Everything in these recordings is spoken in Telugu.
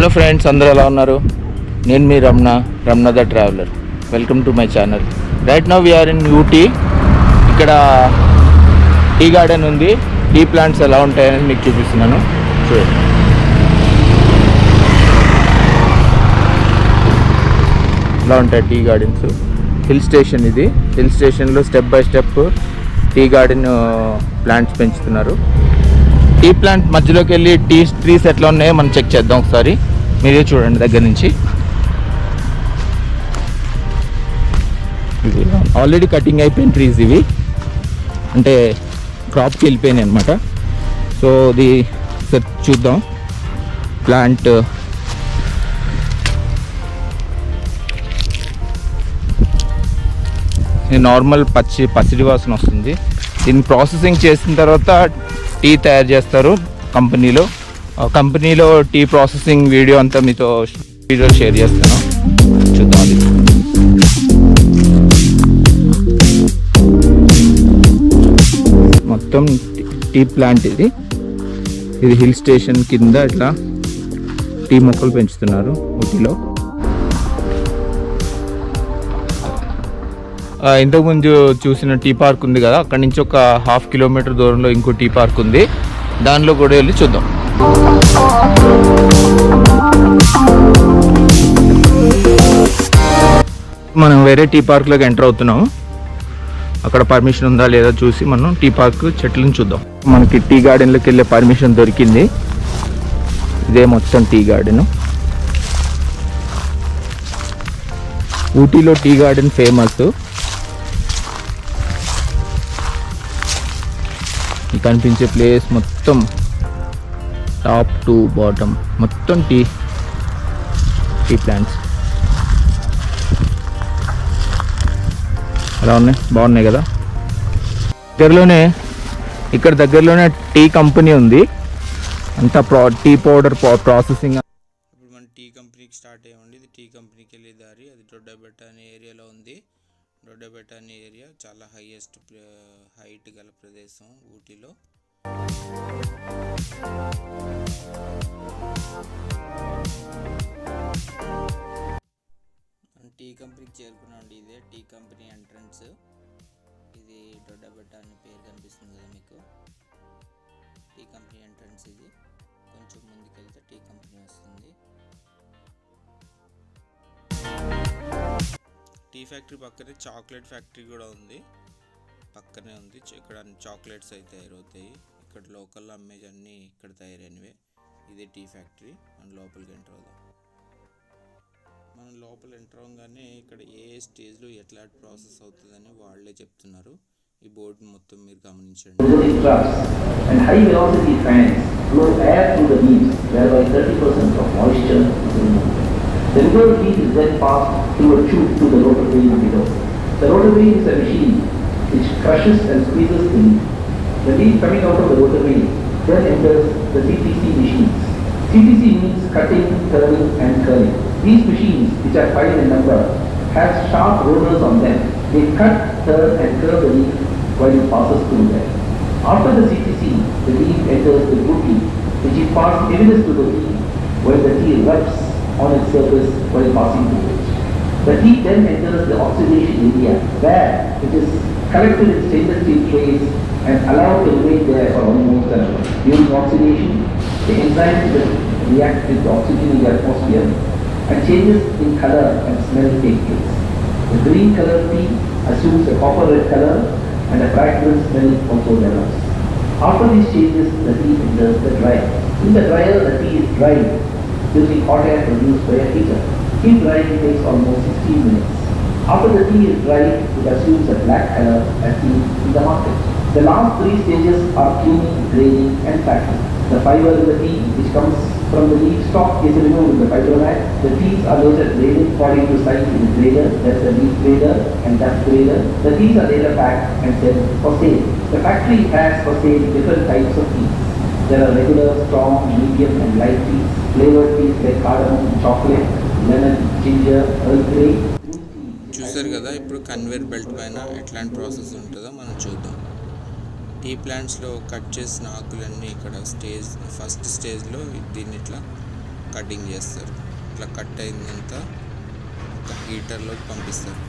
హలో ఫ్రెండ్స్, అందరూ ఎలా ఉన్నారు? నేను మీ Ramana the traveller. Welcome to my channel. Right now we are in Ooty. ఇక్కడ టీ గార్డెన్ ఉంది. టీ ప్లాంట్స్ ఎలా ఉంటాయని మీకు చూపిస్తున్నాను. చూడండి, ఇలా ఉంటాయి టీ గార్డెన్స్. హిల్ స్టేషన్ ఇది. హిల్ స్టేషన్లో step by step tea garden plants పెంచుతున్నారు. టీ ప్లాంట్ మధ్యలోకి వెళ్ళి ట్రీస్ ఎట్లా ఉన్నాయో మనం చెక్ చేద్దాం ఒకసారి. మీరే చూడండి దగ్గర నుంచి. ఇవి ఆల్రెడీ కటింగ్ అయిపోయిన ట్రీస్, ఇవి అంటే క్రాప్కి వెళ్ళిపోయినాయి అనమాట. సో ఇది చూద్దాం. ప్లాంట్ నార్మల్ పచ్చిడి వాసన వస్తుంది. దీన్ని ప్రాసెసింగ్ చేసిన తర్వాత టీ తయారు చేస్తారు కంపెనీలో టీ ప్రాసెసింగ్ వీడియో అంతా మీతో షేర్ చేస్తాను. చూద్దాం. అది మొత్తం టీ ప్లాంట్. ఇది హిల్ స్టేషన్ కింద ఇట్లా టీ మొక్కలు పెంచుతున్నారు ఊటీలో. ఇంతకుముందు చూసిన టీ పార్క్ ఉంది కదా, అక్కడి నుంచి ఒక 1/2 కిలోమీటర్ దూరంలో ఇంకో టీ పార్క్ ఉంది. దానిలో కూడా వెళ్ళి చూద్దాం. మనం వేరే టీ పార్క్లోకి ఎంటర్ అవుతున్నాము. అక్కడ పర్మిషన్ ఉందా లేదా చూసి మనం టీ పార్క్ చెట్లను చూద్దాం. మనకి టీ గార్డెన్లోకి వెళ్ళే పర్మిషన్ దొరికింది. ఇదే మొత్తం టీ గార్డెన్. ఊటీలో టీ గార్డెన్ ఫేమస్. కనిపించే ప్లేస్ మొత్తం టాప్ టు బాటమ్ మొత్తం టీ ప్లాంట్స్ అలా ఉన్నాయి. బాగున్నాయి కదా. ఇక్కడ దగ్గరలోనే టీ కంపెనీ ఉంది. అంతా టీ పౌడర్ ప్రాసెసింగ్. ఇప్పుడు మన టీ కంపెనీకి స్టార్ట్ అయ్యండి. ఇది టీ కంపెనీకి వెళ్ళే దారి. అది దొడ్డబెట్ట అనే ఏరియాలో ఉంది. దొడ్డబెట్ట అనే ఏరియా చాలా హైట్ గల ప్రదేశం ఊటీలో. టీ కంపెనీకి చేరుకున్నాండి. ఇదే టీ కంపెనీ ఎంట్రన్స్. ఇది దొడ్డబెట్ట అనే పేరు కనిపిస్తుంది కదా మీకు. టీ కంపెనీ ఎంట్రన్స్ ఇది. కొంచెం ముందుకెళ్తే టీ కంపెనీ వస్తుంది. టీ ఫ్యాక్టరీ పక్కనే చాక్లెట్ ఫ్యాక్టరీ కూడా ఉంది. పక్కనే ఉంది. ఇక్కడ చాక్లెట్స్ అయితే తయారవుతాయి. ఇక్కడ లోకల్లో అమ్మేది అన్నీ ఇక్కడ తయారైనవే. ఇదే టీ ఫ్యాక్టరీ. మనం లోపలికి ఎంటర్ అవుదాం. మనం లోపల ఎంటర్ అవగానే ఇక్కడ ఏ స్టేజ్లో ఎట్లా ప్రాసెస్ అవుతుందని వాళ్ళే చెప్తున్నారు. ఈ బోర్డు మొత్తం మీరు గమనించండి. The reserved heat is then passed through a tube to the rotor wheel below. The rotor wheel is a machine which crushes and squeezes the leaf. The leaf coming out of the rotor wheel then enters the CTC machines. CTC means cutting, turning and curling. These machines, which are 5 in number, have sharp rotors on them. They cut, turn and curve the leaf while it passes through them. After the CTC, the leaf enters the Ooty, which imparts heaviness to the tea while the tea rubs on its surface while passing through it. The tea then enters the oxidation area, where it is collected in stainless steel trays and allowed to remain there for almost an hour. During oxidation, the enzymes will react with the oxygen in the atmosphere and changes in color and smell take place. The green color tea assumes a copper red color and a fragrant smell also develops. After these changes, the tea enters the dryer. In the dryer, the tea is dried using hot air produced by a heater. Heat drying takes almost 16 minutes. After the tea is dried, it assumes a black color as seen in the market. The last 3 stages are cleaning, graining and packing. The fiber in the tea which comes from the leaf stalk is removed in the fibromat. The teas are later graded according to size in the grader, that's the leaf grader and dust grader. The teas are later packed and sent for sale. The factory has for sale different types of teas. There are regular, strong, medium and light teas. Flavored teas like cardamom, chocolate, lemon, ginger, Earl Grey. చూసారు కదా. ఇప్పుడు కన్వేర్ బెల్ట్ పైన ఎట్లాంటి ప్రాసెస్ ఉంటుందో మనం చూద్దాం. టీ ప్లాంట్స్లో కట్ చేసిన ఆకులన్నీ ఇక్కడ ఫస్ట్ స్టేజ్లో దీన్ని ఇట్లా కటింగ్ చేస్తారు. ఇట్లా కట్ అయిందంతా ఒక హీటర్లోకి పంపిస్తారు.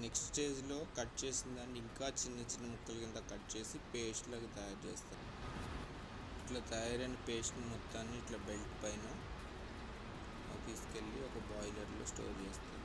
నెక్స్ట్ స్టేజ్లో కట్ చేసిన దాన్ని ఇంకా చిన్న చిన్న ముక్కల కింద కట్ చేసి పేస్ట్ లాగా తయారు చేస్తారు. ఇట్లా తయారైన పేస్ట్ మొత్తాన్ని ఇట్లా బెల్ట్ పైన తీసుకెళ్ళి ఒక బాయిలర్లో స్టోర్ చేస్తారు.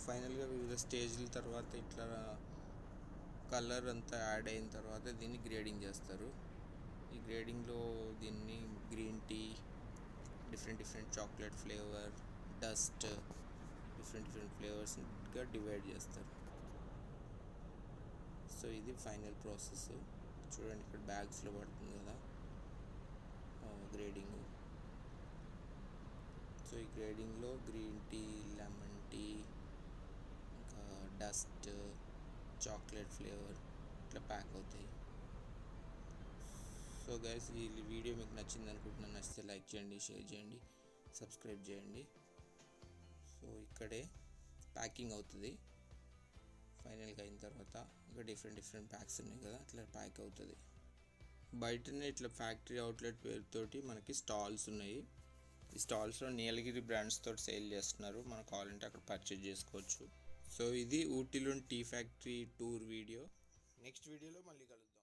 ఫైనల్గా వివిధ స్టేజ్ల తర్వాత ఇట్లా కలర్ అంతా యాడ్ అయిన తర్వాత దీన్ని గ్రేడింగ్ చేస్తారు. ఈ గ్రేడింగ్లో దీన్ని green tea, different chocolate flavour, dust, different ఫ్లేవర్స్గా డివైడ్ చేస్తారు. సో ఇది ఫైనల్ ప్రాసెస్. చూడండి ఇక్కడ బ్యాగ్స్లో పడుతుంది కదా గ్రేడింగ్. సో ఈ గ్రేడింగ్లో గ్రీన్ టీ, లెమన్ టీ, ఇంకా డస్ట్, చాక్లెట్ ఫ్లేవర్ ఇట్లా ప్యాక్ అవుతాయి. సో గైస్ ఈ వీడియో మీకు నచ్చింది అనుకుంటున్నాను. నచ్చితే లైక్ చేయండి, షేర్ చేయండి, సబ్స్క్రైబ్ చేయండి. సో ఇక్కడే ప్యాకింగ్ అవుతుంది. ఫైనల్గా అయిన తర్వాత ఇంకా డిఫరెంట్ ప్యాక్స్ ఉన్నాయి కదా అట్లా ప్యాక్ అవుతుంది. బయటనే ఇట్లా ఫ్యాక్టరీ అవుట్లెట్ పేరుతోటి మనకి స్టాల్స్ ఉన్నాయి. ఈ స్టాల్స్లో నీలగిరి బ్రాండ్స్ తోటి సేల్ చేస్తున్నారు. మనకు కావాలంటే అక్కడ పర్చేజ్ చేసుకోవచ్చు. సో ఇది ఊటీలోని tea factory tour video. Next వీడియోలో మళ్ళీ కలుద్దాం.